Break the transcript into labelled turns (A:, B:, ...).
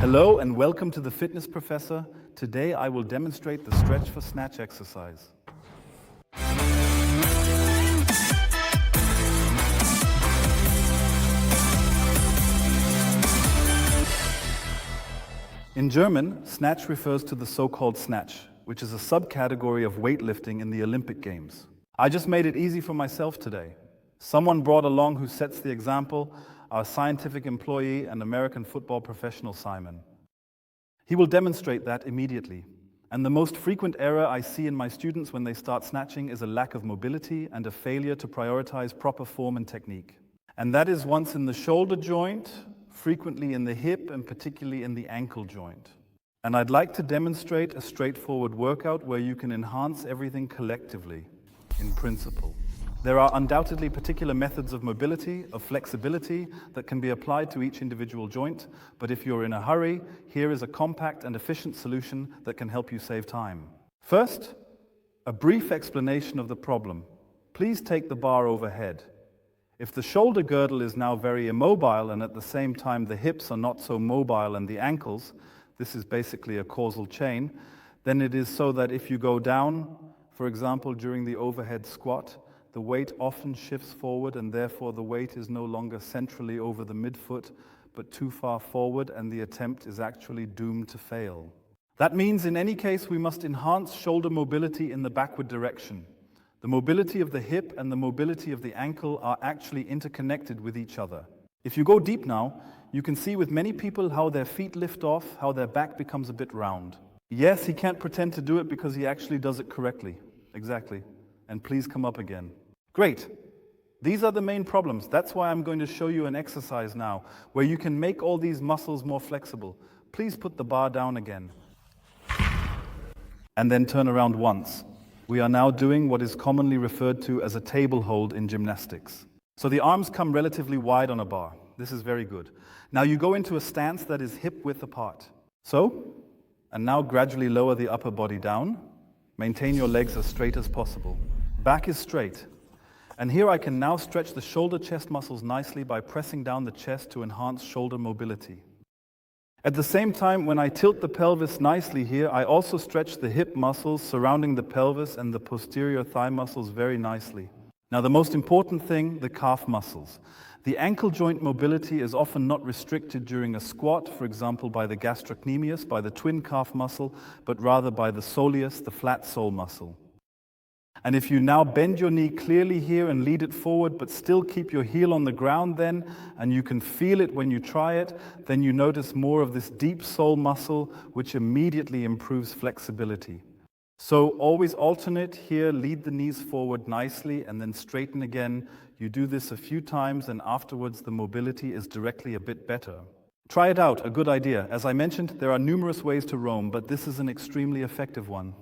A: Hello and welcome to the Fitness Professor. Today I will demonstrate the stretch for snatch exercise. In German, snatch refers to the so-called snatch, which is a subcategory of weightlifting in the Olympic Games. I just made it easy for myself today. Someone brought along who sets the example, our scientific employee and American football professional Simon. He will demonstrate that immediately. And the most frequent error I see in my students when they start snatching is a lack of mobility and a failure to prioritize proper form and technique. And that is once in the shoulder joint, frequently in the hip, and particularly in the ankle joint. And I'd like to demonstrate a straightforward workout where you can enhance everything collectively, in principle. There are undoubtedly particular methods of mobility, of flexibility, that can be applied to each individual joint, but if you're in a hurry, here is a compact and efficient solution that can help you save time. First, a brief explanation of the problem. Please take the bar overhead. If the shoulder girdle is now very immobile and at the same time the hips are not so mobile and the ankles, this is basically a causal chain, then it is so that if you go down, for example, during the overhead squat, the weight often shifts forward and therefore the weight is no longer centrally over the midfoot, but too far forward, and the attempt is actually doomed to fail. That means in any case we must enhance shoulder mobility in the backward direction. The mobility of the hip and the mobility of the ankle are actually interconnected with each other. If you go deep now, you can see with many people how their feet lift off, how their back becomes a bit round. Yes, he can't pretend to do it because he actually does it correctly. Exactly. And please come up again. Great. These are the main problems. That's why I'm going to show you an exercise now where you can make all these muscles more flexible. Please put the bar down again. And then turn around once. We are now doing what is commonly referred to as a table hold in gymnastics. So the arms come relatively wide on a bar. This is very good. Now you go into a stance that is hip width apart. So, and now gradually lower the upper body down. Maintain your legs as straight as possible. Back is straight. And here I can now stretch the shoulder chest muscles nicely by pressing down the chest to enhance shoulder mobility. At the same time, when I tilt the pelvis nicely here, I also stretch the hip muscles surrounding the pelvis and the posterior thigh muscles very nicely. Now the most important thing, the calf muscles. The ankle joint mobility is often not restricted during a squat, for example by the gastrocnemius, by the twin calf muscle, but rather by the soleus, the flat sole muscle. And if you now bend your knee clearly here and lead it forward, but still keep your heel on the ground then, and you can feel it when you try it, then you notice more of this deep sole muscle, which immediately improves flexibility. So always alternate here, lead the knees forward nicely, and then straighten again. You do this a few times, and afterwards the mobility is directly a bit better. Try it out, a good idea. As I mentioned, there are numerous ways to roam, but this is an extremely effective one.